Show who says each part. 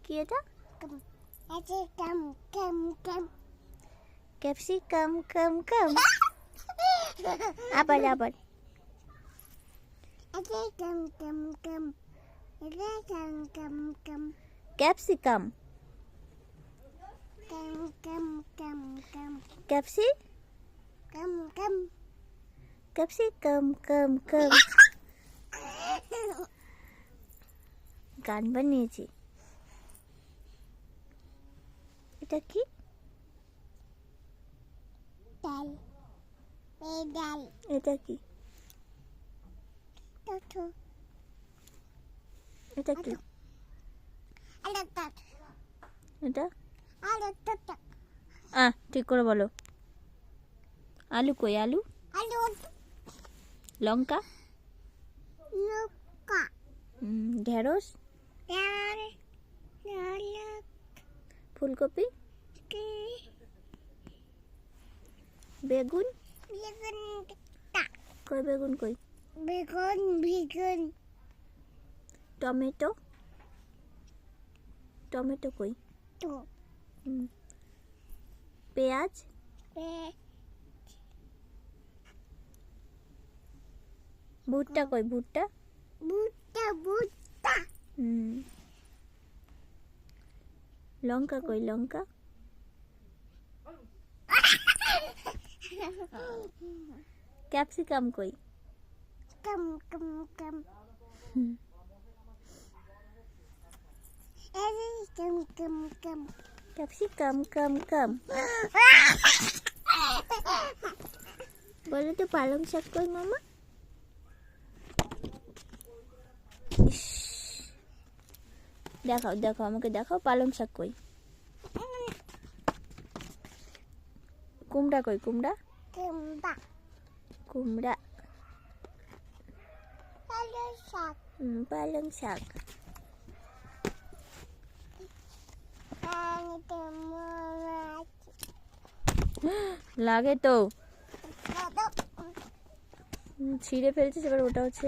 Speaker 1: কি এটা?
Speaker 2: Capsicum
Speaker 1: capsicum কাম কাম। আবার আবার। ক্যাপসিকাম ক্যাপসি ক্যাপসিকাম কাম কাম। গান বানিয়েছি। এটা কি? এটা কি? এটা কি? এটা ঠিক করে বলো। আলু কই? আলু লঙ্কা ঢেঁড়স ফুলকপি বেগুন কই? বেগুন কই? টমেটো টমেটো কই? পেঁয়াজ ভুট্টা কই? ভুট্টা লঙ্কা কই? লঙ্কা ক্যাপসিকাম কই? ক্যাপসিকাম কাম কাম। বলো তো পালং শাক কই মামা? দেখাও দেখাও আমাকে দেখাও পালং শাক কই? কুমড়া কই? কুমড়া কুমড়া পালং শাক লাগে তো ছিঁড়ে ফেলছিস এবার ওটা হচ্ছে